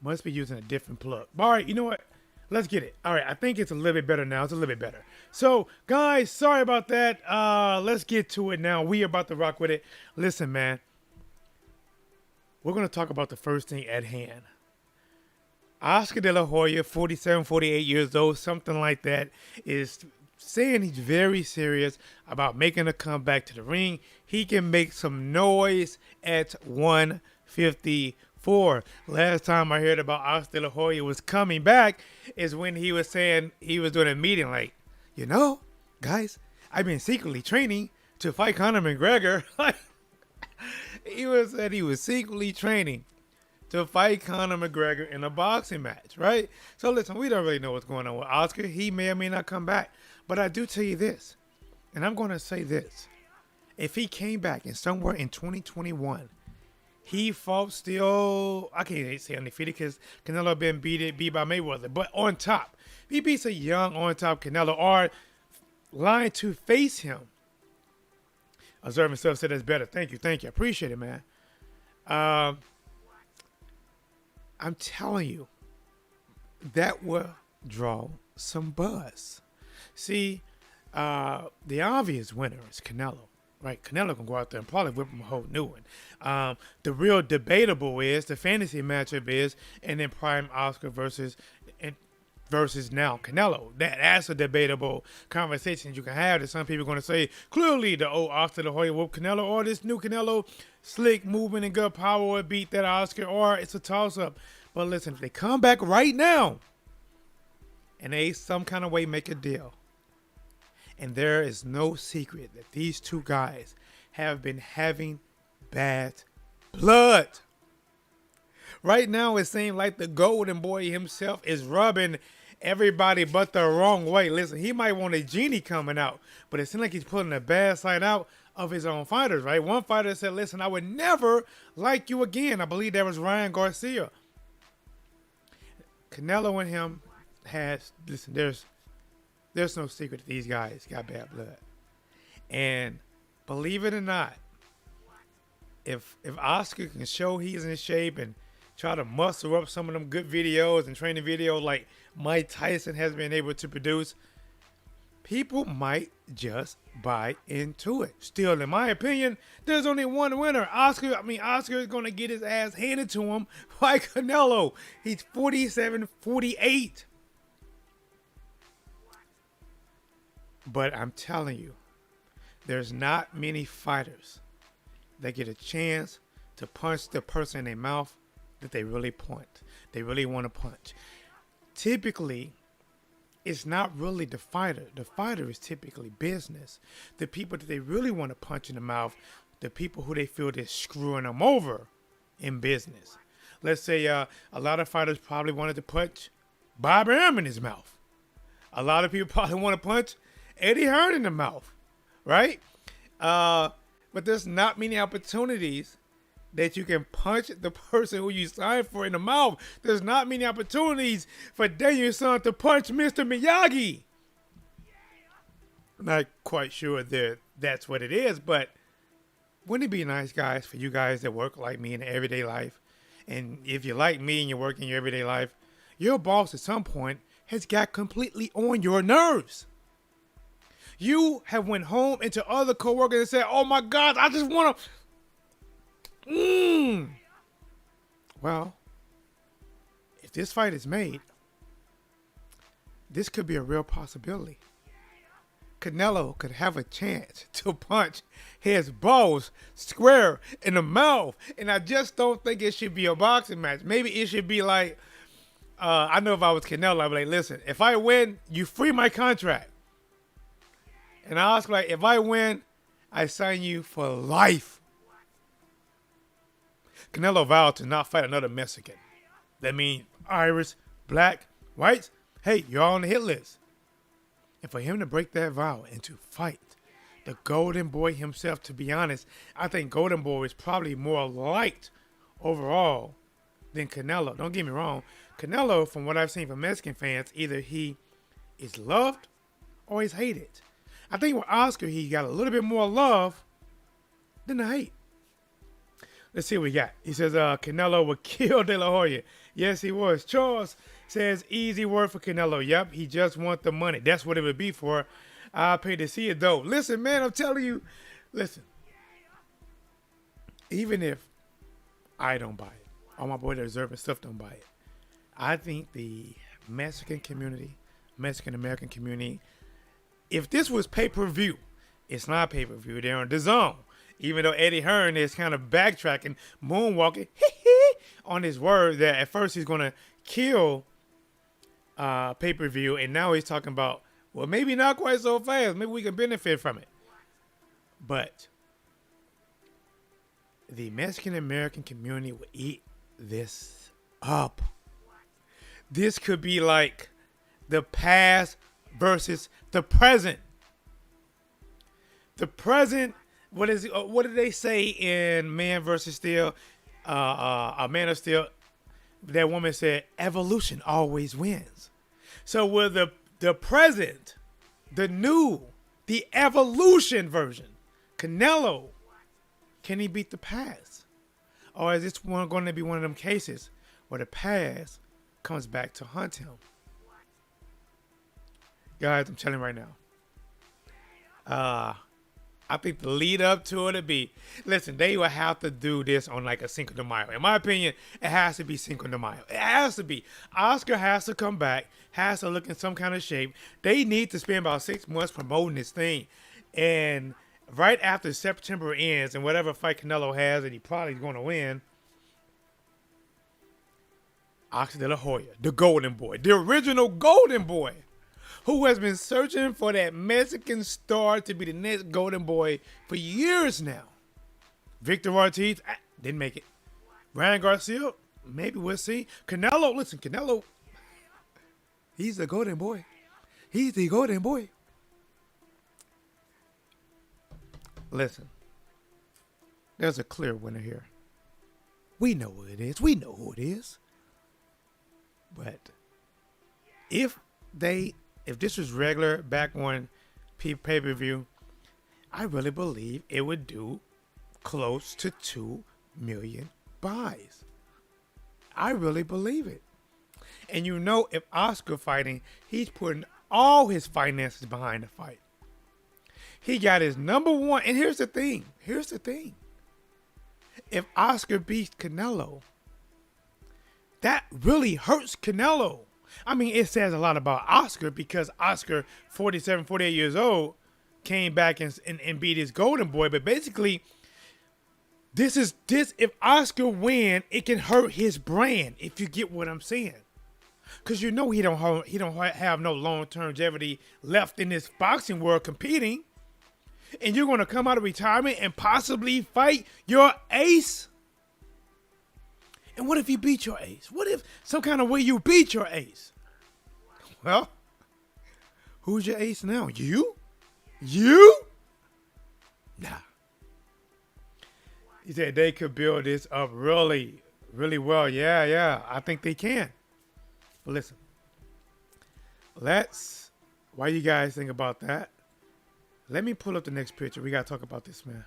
Must be using a different plug. All right, you know what? Let's get it. All right, I think it's a little bit better now. It's a little bit better. So, guys, sorry about that. Let's get to it now. We are about to rock with it. Listen, man. We're going to talk about the first thing at hand. Oscar De La Hoya, 47, 48 years old, something like that, is saying he's very serious about making a comeback to the ring. He can make some noise at 154. Last time I heard about Oscar De La Hoya was coming back is when he was saying he was doing a meeting like, you know, guys, I've been secretly training to fight Conor McGregor. He said he was secretly training to fight Conor McGregor in a boxing match, right? So listen, we don't really know what's going on with Oscar. He may or may not come back. But I do tell you this, and I'm going to say this. If he came back and somewhere in 2021, he fought still, I can't say undefeated because Canelo been beat by Mayweather, but on top. If he beats a young on top Canelo or lying to face him, Observing Stuff said that's better. Thank you. I appreciate it, man. I'm telling you, that will draw some buzz. See, the obvious winner is Canelo, right? Canelo can go out there and probably whip him a whole new one. The real debatable is, the fantasy matchup is, and then prime Oscar versus now Canelo. That's a debatable conversation you can have. That some people are going to say, clearly the old Oscar De La Hoya whooped Canelo, or this new Canelo, slick movement and good power will beat that Oscar, or it's a toss-up. But listen, if they come back right now and they some kind of way make a deal, and there is no secret that these two guys have been having bad blood. Right now, it seems like the Golden Boy himself is rubbing everybody but the wrong way. Listen, he might want a genie coming out, but it seems like he's pulling the bad side out of his own fighters, right? One fighter said, listen, I would never like you again. I believe that was Ryan Garcia. Canelo and him has, listen, there's no secret that these guys got bad blood. And believe it or not, if Oscar can show he's in shape and try to muster up some of them good videos and training videos like Mike Tyson has been able to produce, people might just buy into it. Still, in my opinion, there's only one winner. Oscar is going to get his ass handed to him by Canelo. He's 47, 48. But I'm telling you, there's not many fighters that get a chance to punch the person in their mouth that they really want to punch. Typically, it's not really the fighter. The fighter is typically business. The people that they really want to punch in the mouth, the people who they feel they're screwing them over in business. Let's say a lot of fighters probably wanted to punch Bob Arum in his mouth. A lot of people probably want to punch Eddie Hearn in the mouth, right? But there's not many opportunities that you can punch the person who you signed for in the mouth. There's not many opportunities for Danielson to punch Mr. Miyagi. I'm not quite sure that's what it is, but wouldn't it be nice, guys, for you guys that work like me in everyday life? And if you're like me and you work in your everyday life, your boss at some point has got completely on your nerves. You have went home into other coworkers and said, oh my God, I just want to. Well, if this fight is made, this could be a real possibility. Canelo could have a chance to punch his boss square in the mouth. And I just don't think it should be a boxing match. Maybe it should be like, I know if I was Canelo, I'd be like, listen, if I win, you free my contract. And I ask, like, if I win, I sign you for life. Canelo vowed to not fight another Mexican. That means Irish, black, whites. Hey, you're on the hit list. And for him to break that vow and to fight the Golden Boy himself, to be honest, I think Golden Boy is probably more liked overall than Canelo. Don't get me wrong. Canelo, from what I've seen from Mexican fans, either he is loved or he's hated. I think with Oscar, he got a little bit more love than the hate. Let's see what we got. He says Canelo will kill De La Hoya. Yes, he was. Charles says easy word for Canelo. Yep, he just want the money. That's what it would be for. I'll pay to see it though. Listen, man, I'm telling you. Listen, even if I don't buy it, all my boy that deserve and stuff don't buy it. I think the Mexican community, Mexican American community, if this was pay-per-view, it's not pay-per-view. They're on DAZN. Even though Eddie Hearn is kind of backtracking, moonwalking on his word that at first he's going to kill pay-per-view, and now he's talking about, well, maybe not quite so fast. Maybe we can benefit from it. But the Mexican American community will eat this up. This could be like the past versus the present. The present, what did they say in Man versus Steel? A Man of Steel. That woman said, evolution always wins. So with the present, the evolution version, Canelo, can he beat the past? Or is this going to be one of them cases where the past comes back to hunt him? Guys, I'm telling you right now. I think the lead up to it would be, listen, they will have to do this on like a Cinco de Mayo. In my opinion, it has to be Cinco de Mayo. It has to be. Oscar has to come back, has to look in some kind of shape. They need to spend about 6 months promoting this thing. And right after September ends and whatever fight Canelo has, and he probably is going to win, Oscar de la Hoya, the golden boy, the original golden boy, who has been searching for that Mexican star to be the next golden boy for years now. Victor Ortiz, didn't make it. Ryan Garcia, maybe we'll see. Canelo, listen, Canelo, he's the golden boy. He's the golden boy. Listen, there's a clear winner here. We know who it is. We know who it is. But if this was regular back on pay-per-view, I really believe it would do close to 2 million buys. I really believe it. And you know, if Oscar fighting, he's putting all his finances behind the fight. He got his number one. And here's the thing. If Oscar beats Canelo, that really hurts Canelo. I mean, it says a lot about Oscar because Oscar, 47, 48 years old, came back and beat his golden boy. But basically, if Oscar win, it can hurt his brand, if you get what I'm saying. Because you know he don't have no long-term longevity left in this boxing world competing. And you're going to come out of retirement and possibly fight your ace? And what if you beat your ace? What if some kind of way you beat your ace? Well, who's your ace now? You? Nah. He said they could build this up really, really well. Yeah. I think they can. But listen, while you guys think about that, let me pull up the next picture. We got to talk about this, man.